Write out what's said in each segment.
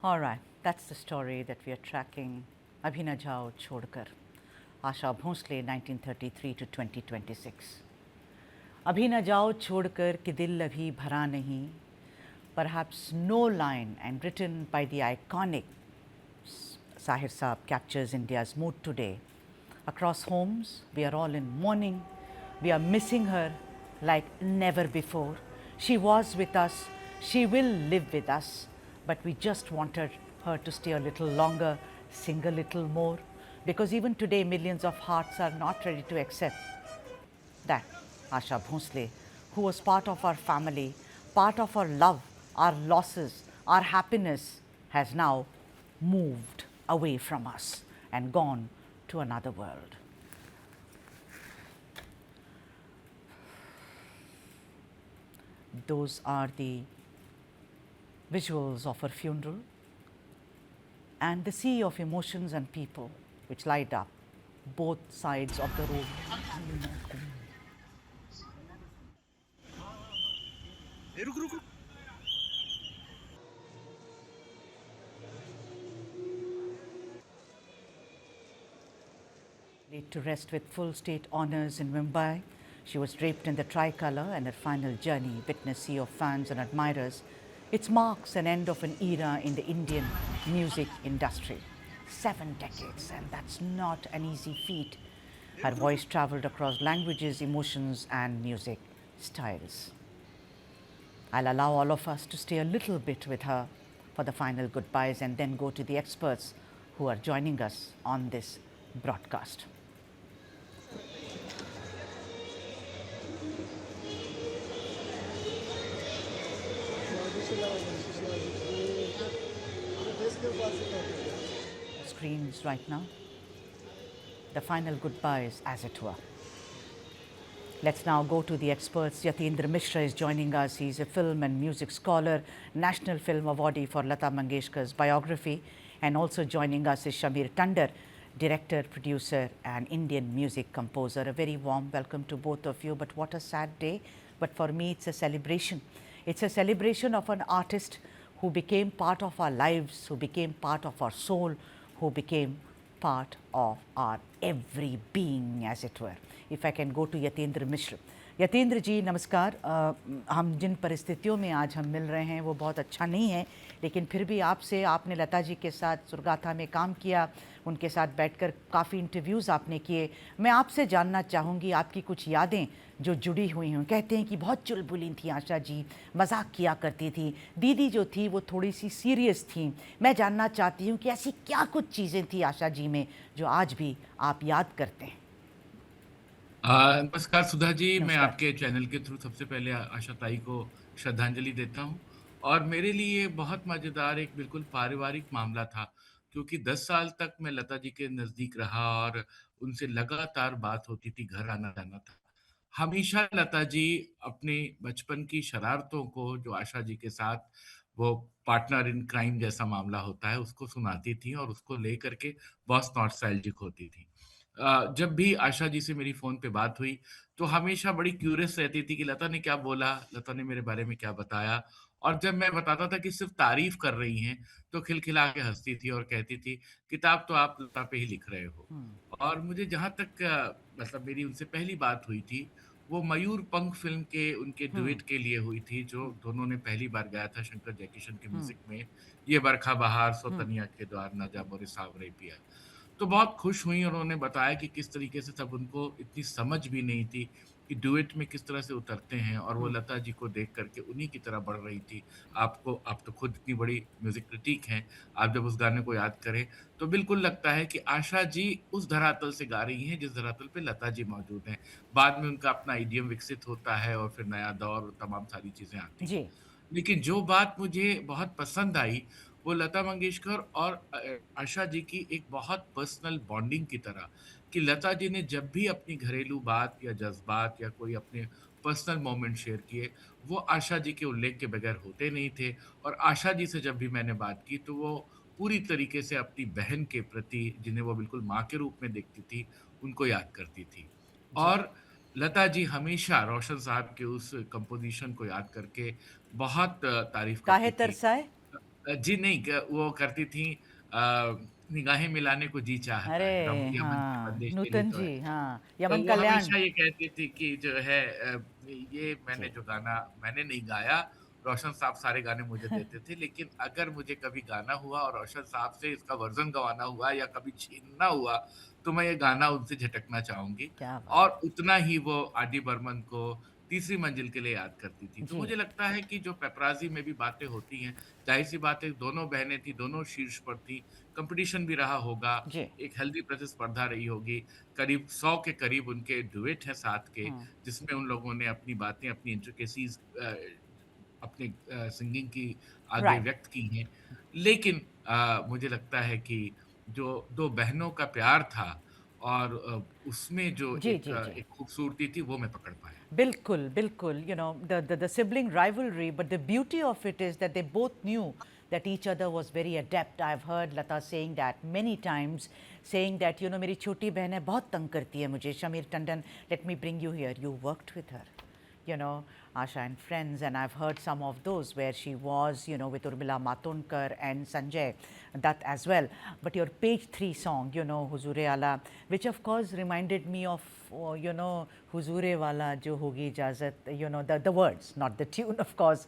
All right, that's the story that we are tracking. Abhi na jao chhodkar. Asha Bhosle, 1933 to 2026. अभी न जाओ छोड़कर कि दिल अभी भरा नहीं. Perhaps no line and written by the iconic Sahir Saab captures India's mood today. Across homes, we are all in mourning. We are missing her like never before. She was with us, she will live with us, but we just wanted her to stay a little longer, sing a little more, because even today, millions of hearts are not ready to accept that Asha Bhosle, who was part of our family, part of our love, our losses, our happiness, has now moved away from us and gone to another world. Those are the visuals of her funeral and the sea of emotions and people which light up both sides of the road. रुक रुक रुक Laid to rest with full state honors in Mumbai, she was draped in the tricolour, and her final journey witnessed sea of fans and admirers. It marks an end of an era in the Indian music industry. 7 decades, and that's not an easy feat. Her voice travelled across languages, emotions, and music styles. I'll allow all of us to stay a little bit with her for the final goodbyes and then go to the experts who are joining us on this broadcast. Screens right now, the final goodbyes, as it were. Let's now go to the experts. Yatindra Mishra is joining us. He's a film and music scholar, National Film Awardee for Lata Mangeshkar's biography. And also joining us is Shamir Tandar, director, producer, and Indian music composer. A very warm welcome to both of you. But what a sad day. But for me, it's a celebration. It's a celebration of an artist who became part of our lives, who became part of our soul, who became part of our every being, as it were. If I can go to Yatindra Mishra. Yatendra जी नमस्कार. हम जिन परिस्थितियों में आज हम मिल रहे हैं वो बहुत अच्छा नहीं है, लेकिन फिर भी आपसे, आपने लता जी के साथ सुरगाथा में काम किया, उनके साथ बैठकर काफ़ी इंटरव्यूज़ आपने किए. मैं आपसे जानना चाहूँगी आपकी कुछ यादें जो जुड़ी हुई हों. कहते हैं कि बहुत चुलबुली थी आशा जी, मजाक किया करती थी. दीदी जो थी वो थोड़ी सी सीरियस थी. मैं जानना चाहती हूँ कि ऐसी क्या कुछ चीज़ें थी आशा जी में जो आज भी आप याद करते हैं. नमस्कार सुधा जी, मैं नमस्कार. आपके चैनल के थ्रू सबसे पहले आशा ताई को श्रद्धांजलि देता हूँ। और मेरे लिए बहुत मज़ेदार एक बिल्कुल पारिवारिक मामला था, क्योंकि 10 साल तक मैं लता जी के नज़दीक रहा और उनसे लगातार बात होती थी, घर आना-जाना था। हमेशा लता जी अपने बचपन की शरारतों को, जो आशा जी के साथ वो पार्टनर इन क्राइम जैसा मामला होता है, उसको सुनाती थीं और उसको लेकर के बहुत नॉस्टैल्जिक होती थीं। जब भी आशा जी से मेरी फ़ोन पे बात हुई, तो हमेशा बड़ी क्यूरियस रहती थी कि लता ने क्या बोला, लता ने मेरे बारे में क्या बताया। और जब मैं बताता था कि सिर्फ़ तारीफ़ कर रही हैं, तो खिलखिला के हँसती थी और कहती थी, "किताब तो आप लता पे ही लिख रहे हो।" और मुझे जहाँ तक मतलब मेरी उनसे पहली बात हुई थी, वो मयूर पंख फ़िल्म के उनके डुएट के लिए हुई थी, जो दोनों ने पहली बार गाया था शंकर जयकिशन के म्यूज़िक में, "ये बरखा बहार सो तनिया के द्वार ना जा मोरे सावरे पिया।" तो बहुत खुश हुईं और उन्होंने बताया कि किस तरीके से तब उनको इतनी समझ भी नहीं थी कि डुएट में किस तरह से उतरते हैं, और वो लता जी को देख कर के उन्हीं की तरह बढ़ रही थी। आप तो खुद इतनी बड़ी म्यूज़िक क्रिटिक हैं, आप जब उस गाने को याद करें, तो बिल्कुल लगता है कि आशा जी उस धरातल से गा रही हैं, जिस धरातल पे लता जी मौजूद हैं। बाद में उनका अपना इडियम विकसित होता है और फिर नया दौर और तमाम सारी चीज़ें आती हैं। जी. लेकिन जो बात मुझे बहुत पसंद आई, वो लता मंगेशकर और आशा जी की एक बहुत पर्सनल बॉन्डिंग की तरह, कि लता जी ने जब भी अपनी घरेलू बात या जज़्बात या कोई अपने पर्सनल मोमेंट शेयर किए, वो आशा जी के उल्लेख के बगैर होते नहीं थे। और आशा जी से जब भी मैंने बात की, तो वो पूरी तरीके से अपनी बहन के प्रति, जिन्हें वो बिल्कुल माँ के रूप में देखती थी, उनको याद करती थी। जी. और लता जी हमेशा रोशन साहब के उस कंपोज़िशन को याद करके बहुत तारीफ़ काहे करती थी। तरसाए. जी नहीं, वो करती थी निगाहें मिलाने को जी चाहता है, रब अरे! यमन के हाँ, बंदे चली नूतन तो है। जी, हाँ, तो यमन वो कल्याण। हमेशा ये कहती थी कि जो है ये मैंने जी, जो गाना मैंने नहीं गाया, रोशन साहब सारे गाने मुझे देते थे, लेकिन अगर मुझे कभी गाना हुआ और रोशन साहब से इसका वर्ज़न गँवाना हुआ या कभी छीनना हुआ, तो मैं ये गाना उनसे झटकना चाहूँगी। क्या बात! और उतना ही वो आर डी बर्मन को तीसरी मंजिल के लिए याद करती थी। तो जी, मुझे लगता है कि जो पेपराज़ी में भी बातें होती हैं, ज़ाहिर-सी बात है दोनों बहनें थीं, दोनों शीर्ष पर थीं, कॉम्पिटिशन भी रहा होगा, जी, एक हेल्दी प्रतिस्पर्धा रही होगी। करीब 100 के करीब उनके डुएट हैं साथ के, हुँ, जिसमें उन लोगों ने अपनी बातें, अपनी इंट्रिकेसीज़ अपनी सिंगिंग की आगे राइट, व्यक्त की हैं। लेकिन मुझे लगता है कि जो 2 बहनों का प्यार था और उसमें जो जी, जी, जी। एक खूबसूरती थी, वो मैं पकड़ पाया। Bilkul, bilkul. You know, the sibling rivalry, but the beauty of it is that they both knew that each other was very adept. I've heard Lata saying that many times, saying that, you know, मेरी छोटी बहन है बहुत तंग करती है मुझे. Shamir Tandon, let me bring you here. You worked with her. You know, Asha and Friends, and I've heard some of those where she was, you know, with Urmila Matondkar and Sanjay Dutt as well. But your page 3 song, you know, Huzure Ala, which of course reminded me of, you know, Huzure Wala Jo Hogi Ijazat, you know, the words, not the tune, of course.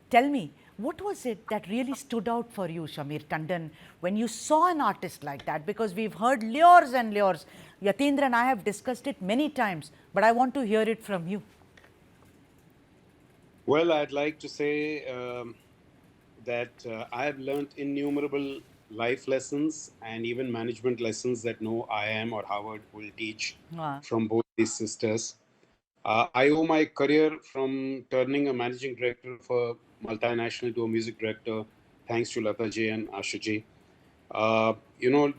Tell me, what was it that really stood out for you, Shamir Tandon, when you saw an artist like that? Because we've heard lures and lures. Yatindra and I have discussed it many times, but I want to hear it from you. Well, I'd like to say that I have learned innumerable life lessons and even management lessons that no IIM or Harvard will teach Wow. from both these sisters. I owe my career from turning a managing director of a multinational to a music director, thanks to Lata Ji and Asha Ji.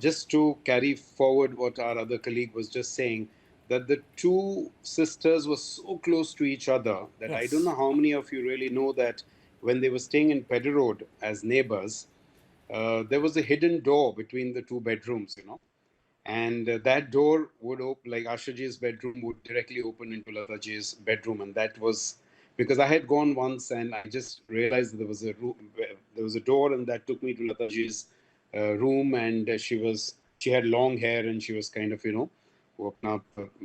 Just to carry forward what our other colleague was just saying, that the two sisters were so close to each other that I don't Yes. know how many of you really know that when they were staying in Pedder Road as neighbors, there was a hidden door between the two bedrooms, and that door would open, like Ashaji's bedroom would directly open into Lataji's bedroom, and that was because I had gone once and I just realized that there was a door, and that took me to Lataji's room, and she had long hair, and she was kind of वो अपना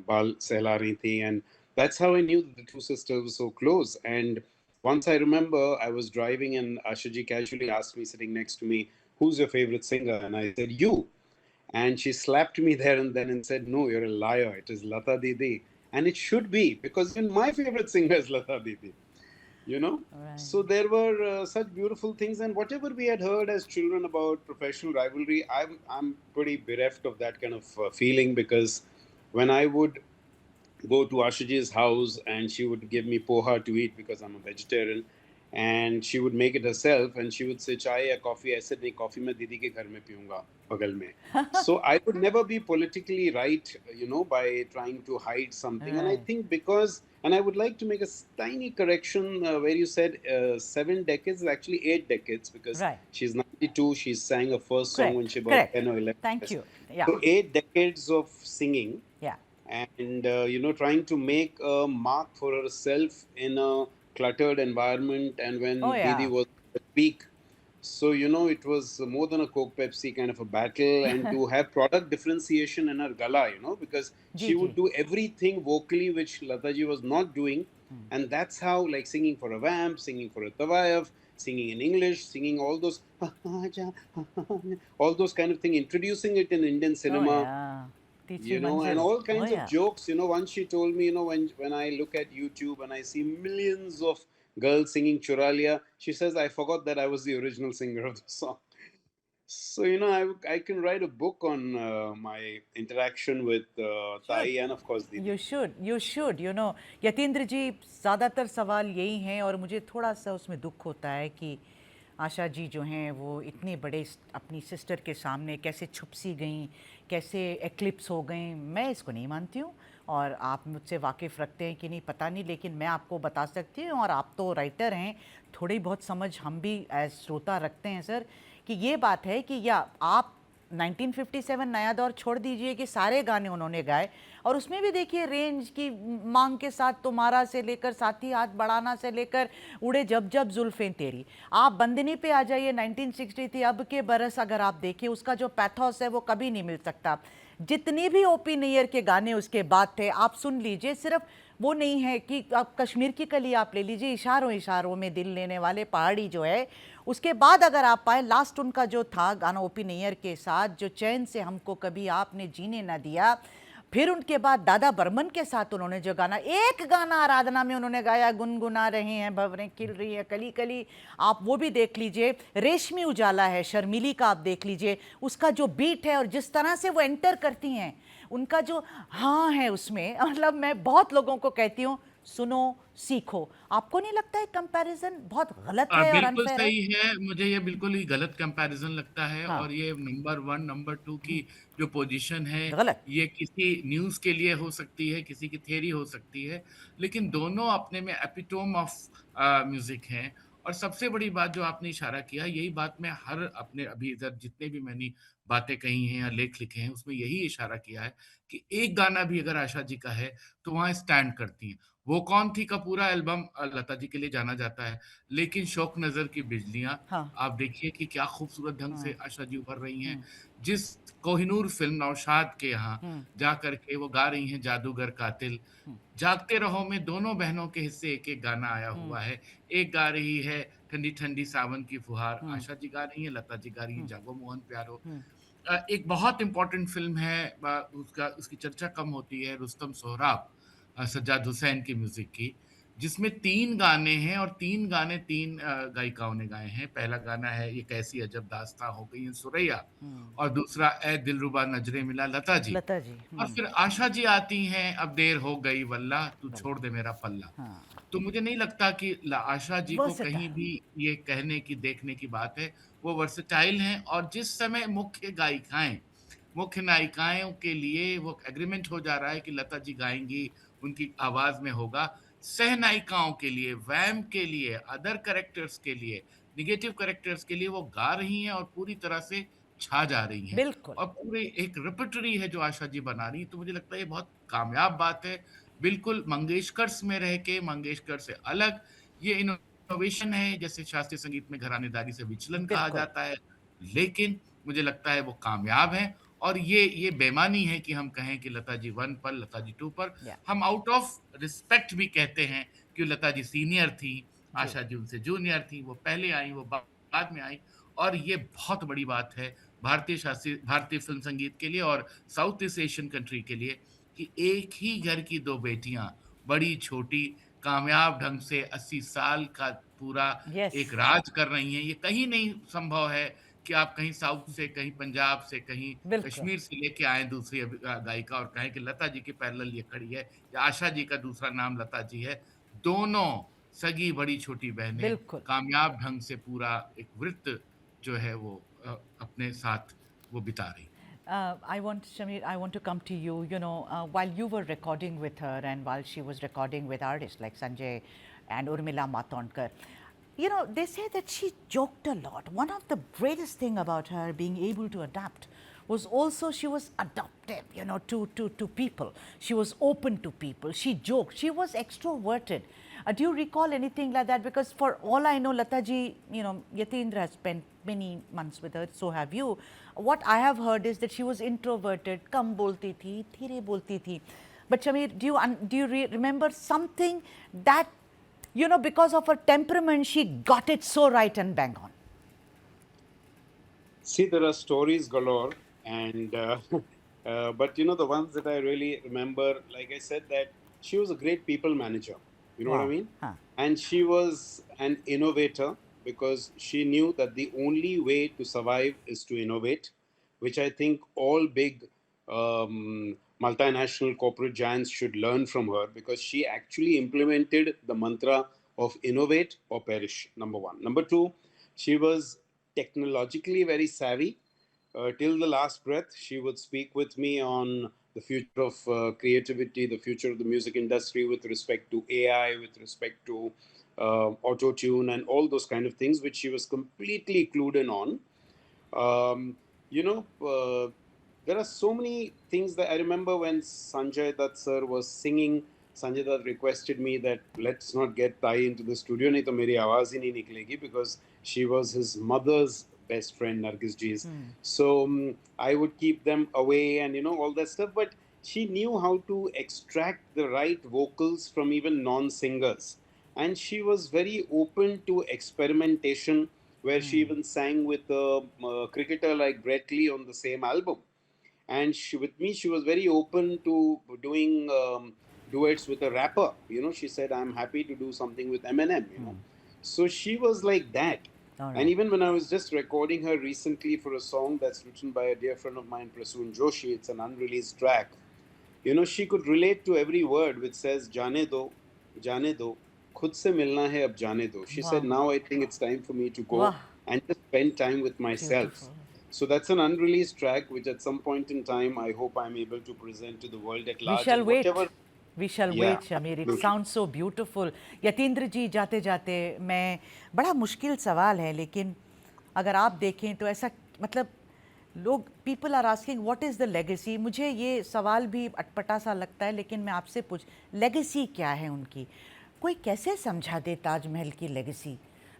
बाल सहला रही थी, and that's how I knew that the two sisters were so close. And once I remember I was driving and Ashaji casually asked me sitting next to me, "Who's your favorite singer?" And I said, "You." And she slapped me there and then and said, "No, you're a liar. It is Lata Didi." And it should be, because even my favorite singer is Lata Didi, you know? Right. So there were such beautiful things. And whatever we had heard as children about professional rivalry, I'm pretty bereft of that kind of feeling, because when I would go to Ashaji's house and she would give me poha to eat because I'm a vegetarian. And she would make it herself and she would say chai or coffee. I said, nahi, coffee मैं दीदी के घर में पीऊंगा बगल में. So I would never be politically right, by trying to hide something. And I Right. think and I would like to make a tiny correction where you said 7 decades, actually 8 decades, because Right. she's 92. She sang her first song when Correct. she was Correct. 10 or 11 Thank years. you. Yeah. So 8 decades of singing, Yeah. and trying to make a mark for herself in a cluttered environment, and Oh, when Didi yeah. was at peak. So it was more than a Coke Pepsi kind of a battle, and to have product differentiation in her gala, because Ji, she would ji. do everything vocally which Lataji was not doing. And that's how, like, singing for a vamp, singing for a tawayaf, singing in English, singing all those all those kind of thing, introducing it in Indian Oh, cinema, yeah. Teachri and Manzil. all Oh, kinds of yeah. jokes. Once she told me, when I look at YouTube and I see millions of girls singing Churalia, she says, I forgot that I was the original singer of the song. So, I can write a book on my interaction with Should. Tai and, of course, Didi. You should. You should. You know, Yatindra जी, ज़्यादातर सवाल यही हैं और मुझे थोड़ा सा उसमें दुख होता है कि आशा जी जो हैं वो इतने बड़े अपनी सिस्टर के सामने कैसे छुप सी गईं, कैसे एक्लिप्स हो गईं. मैं इसको नहीं मानती हूँ और आप मुझसे वाकिफ़ रखते हैं कि नहीं पता नहीं, लेकिन मैं आपको बता सकती हूँ और आप तो राइटर हैं, थोड़ी बहुत समझ हम भी एज श्रोता रखते हैं सर, कि ये बात है कि या आप 1957 नया दौर छोड़ दीजिए कि सारे गाने उन्होंने गाए, और उसमें भी देखिए रेंज की मांग के साथ तुम्हारा से लेकर साथी हाथ बढ़ाना से लेकर उड़े जब जब जुल्फें तेरी, आप बंदनी पे आ जाइए 1963, अब के बरस अगर आप देखिए उसका जो पैथोस है वो कभी नहीं मिल सकता। जितनी भी ओपी नैयर के गाने उसके बाद थे आप सुन लीजिए, सिर्फ वो नहीं है कि आप कश्मीर की कली आप ले लीजिए, इशारों इशारों में दिल लेने वाले पहाड़ी जो है, उसके बाद अगर आप पाए लास्ट उनका जो था गाना ओपी नैयर के साथ, जो चैन से हमको कभी आपने जीने ना दिया, फिर उनके बाद दादा बर्मन के साथ उन्होंने जो गाना, एक गाना आराधना में उन्होंने गाया, गुनगुना रहे हैं भंवरें खिल रही है कली कली, आप वो भी देख लीजिए। रेशमी उजाला है शर्मिली का, आप देख लीजिए उसका जो बीट है और जिस तरह से वो एंटर करती हैं, उनका जो हाँ है उसमें, मतलब मैं बहुत लोगों को कहती हूँ सुनो सीखो। आपको नहीं लगता है कंपैरिजन बहुत गलत है और बिल्कुल अनफेयर है? सही है। मुझे ये बिल्कुल ही गलत कंपैरिज़न लगता है, हाँ। और ये नंबर 1, नंबर 2 की जो पोज़ीशन है, गलत। ये किसी न्यूज़ के लिए हो सकती है, किसी की थियरी हो सकती है, लेकिन दोनों अपने में एपिटोम ऑफ म्यूज़िक हैं। और सबसे बड़ी बात जो आपने इशारा किया, यही बात मैं हर अपने अभी इधर जितने भी मैंने बातें कही हैं या लेख लिखे हैं, उसमें यही इशारा किया है कि एक गाना भी अगर आशा जी का है, तो वहाँ स्टैंड करती हैं। वो कौन थी का पूरा एल्बम लता जी के लिए जाना जाता है। लेकिन शौक नज़र की बिजलियाँ, हाँ। आप देखिए कि क्या खूबसूरत ढंग से हम्म। आशा जी उभर रही हैं। हम्म। जिस कोहिनूर फ़िल्म नौशाद के यहाँ हम्म। जा कर के वो गा रही हैं जादूगर कातिल, हम्म। जागते रहो में दोनों बहनों के हिस्से एक-एक गाना आया हम्म। हुआ है। एक गा रही है ठंडी-ठंडी सावन की फुहार, हम्म। आशा जी गा रही हैं, लता जी गा रही हैं हम्म। जागो मोहन प्यारो। हम्म। एक बहुत इम्पोर्टेंट फ़िल्म है, उसका उसकी चर्चा कम होती है, रुस्तम सोहराब, सज्जाद हुसैन की म्यूज़िक की, जिसमें 3 गाने हैं और 3 गाने 3 गायिकाओं ने गाए हैं। पहला गाना है ये कैसी अजब दास्ताँ हो गई है सुरैया, हम्म। और दूसरा ए दिलरुबा नजरे मिला लता जी, लता जी। और हम्म। फिर आशा जी आती हैं अब देर हो गई वल्लाह तू बोला। छोड़ दे मेरा पल्ला। हाँ। तो मुझे नहीं लगता कि आशा जी को कहीं वर्सेटाइल। भी ये कहने की देखने की बात है। वो वर्सेटाइल हैं, और जिस समय मुख्य नायिकाओं के लिए वो एग्रीमेंट हो जा रहा है कि लता जी गाएंगी, उनकी आवाज में होगा, सह नायिकाओं के लिए, वैम के लिए, अदर कैरेक्टर्स के लिए, निगेटिव कैरेक्टर्स के लिए वो गा रही हैं और पूरी तरह से छा जा रही हैं। बिल्कुल। और पूरे एक रेperटरी है जो आशा जी बना रही हैं, तो मुझे लगता है ये बहुत कामयाब बात है। बिल्कुल मंगेशकर्स में रह के, मंगेशकर से अलग, ये इनोवेशन है। जैसे शास्त्रीय संगीत में घरानेदारी से विचलन कहा बिल्कुल। जाता है, लेकिन मुझे लगता है वो कामयाब हैं। और ये बेईमानी है कि हम कहें कि लता जी 1 पर, लता जी 2 पर। या। हम आउट ऑफ रिस्पेक्ट भी कहते हैं कि लता जी सीनियर थी, जी। आशा जी उनसे जूनियर थी, वो पहले आई, वो बाद में आई। और ये बहुत बड़ी बात है भारतीय फिल्म संगीत के लिए और साउथ ईस्ट एशियन कंट्री के लिए, कि एक ही घर की 2 बेटियाँ, बड़ी-छोटी, कामयाब ढंग से 80 साल का पूरा यस। एक राज कर रही हैं। ये कहीं नहीं संभव है कि आप कहीं साउथ से, कहीं पंजाब से, कहीं बिल्कुल। कश्मीर से लेके आएँ दूसरी गायिका और कहें कि लता जी के पैरेलल ये खड़ी है, या आशा जी का दूसरा नाम लता जी है। दोनों सगी बड़ी-छोटी बहनें बिल्कुल। कामयाब ढंग से पूरा एक वृत्त जो है वो अपने साथ वो बिता रही हैं। I want, Shamir, I want to come to you. You know, while you were recording with her and while she was recording with artists like Sanjay and Urmila Matondkar, you know, they say that she joked a lot. One of the greatest thing about her being able to adapt was also she was adaptive, you know, to people. She was open to people. She joked. She was extroverted. Do you recall anything like that? Because for all I know, Lata ji, you know, Yatindra has spent many months with her, so have you. What I have heard is that she was introverted, kam bolti thi, dhire bolti thi. But Shamir, do you remember something that, you know, because of her temperament, she got it so right and bang on? See, there are stories galore, and but you know the ones that I really remember, like I said, that she was a great people manager. You know what I Wow. mean? Huh. And she was an innovator because she knew that the only way to survive is to innovate, which I think all big multinational corporate giants should learn from her, because she actually implemented the mantra of innovate or perish. Number one. Number two, she was technologically very savvy. Till the last breath, she would speak with me on the future of creativity, the future of the music industry with respect to AI, with respect to auto tune, and all those kind of things, which she was completely clued in on. you know, there are so many things that I remember when Sanjay Dutt sir was singing. Sanjay Dutt requested me that let's not get Tai into the studio, नहीं तो मेरी आवाज ही नहीं निकलेगी, because she was his mother's best friend, Nargis ji's. So I would keep them away and all that stuff. But she knew how to extract the right vocals from even non-singers, and she was very open to experimentation, where she even sang with a cricketer like Brett Lee on the same album. And with me, she was very open to doing duets with a rapper. She said, I'm happy to do something with Eminem. So she was like that. All right. And even when I was just recording her recently for a song that's written by a dear friend of mine, Prasoon Joshi, it's an unreleased track. She could relate to every word which says, Jaane do, khud se milna hai ab jaane do. She said, now I think it's time for me to go Wow. and just spend time with myself. Beautiful. So that's an unreleased track, which at some point in time, I hope I'm able to present to the world at We large. shall and wait. whatever- We shall Yeah, wait, Shamir. It absolutely. sounds so beautiful. Yatindra जी जाते जाते मैं बड़ा मुश्किल सवाल है, लेकिन अगर आप देखें तो ऐसा मतलब लोग people are asking what is the legacy. मुझे ये सवाल भी अटपटा सा लगता है, लेकिन मैं आपसे पूछ लेगेसी क्या है उनकी. कोई कैसे समझा दे ताजमहल की लेगेसी.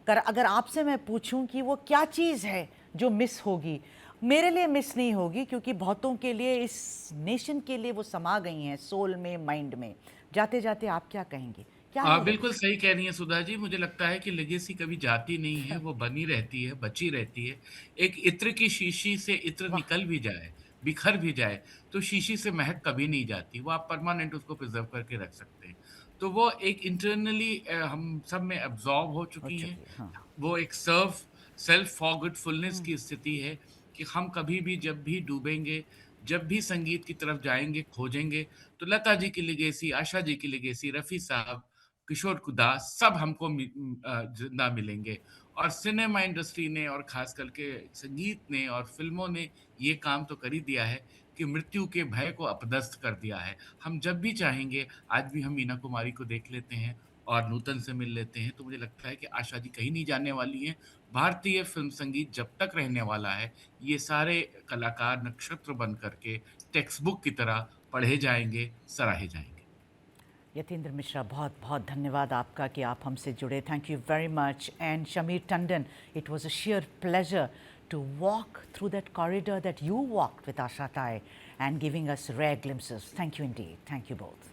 अगर आपसे मैं पूछूं कि वो क्या चीज़ है जो मिस होगी, मेरे लिए मिस नहीं होगी, क्योंकि बहुतों के लिए इस नेशन के लिए वो समा गई हैं सोल में, माइंड में. जाते जाते आप क्या कहेंगे, क्या है बिल्कुल legacy? सही कह रही हैं सुधा जी। मुझे लगता है कि लेगेसी कभी जाती नहीं है, वो बनी रहती है, बची रहती है। एक इत्र की शीशी से इत्र वाह. निकल भी जाए, बिखर भी जाए, तो शीशी से महक कभी नहीं जाती। वो आप परमानेंट उसको प्रिज़र्व करके रख सकते हैं। तो वो एक इंटरनली हम सब में एब्ज़ॉर्ब हो हो चुकी चुकी हैं। है, हाँ. वो एक सेल्फ फॉरगेटफुलनेस की स्थिति है कि हम कभी भी जब भी डूबेंगे, जब भी संगीत की तरफ जाएँगे, खोजेंगे, तो लता जी की लेगेसी, आशा जी की लेगेसी, रफ़ी साहब, किशोर कुदास सब हमको ज़िंदा मिलेंगे। और सिनेमा इंडस्ट्री ने और ख़ास करके संगीत ने और फ़िल्मों ने ये काम तो कर ही दिया है कि मृत्यु के भय को अपदस्थ कर दिया है। हम जब भी चाहेंगे, आज भी हम मीना कुमारी को देख लेते हैं और नूतन से मिल लेते हैं, तो मुझे लगता है कि आशा जी कहीं नहीं जाने वाली हैं। भारतीय फ़िल्म संगीत जब तक रहने वाला है, ये सारे कलाकार नक्षत्र बन कर के टेक्स्ट बुक की तरह पढ़े जाएँगे, सराहे जाएँगे। यतीन्द्र मिश्रा, बहुत बहुत धन्यवाद आपका कि आप हमसे जुड़े. Thank you very much. And Shamir Tandon, it was a sheer pleasure to walk through that corridor that you walked with Asha Tai and giving us rare glimpses. Thank you indeed. Thank you both.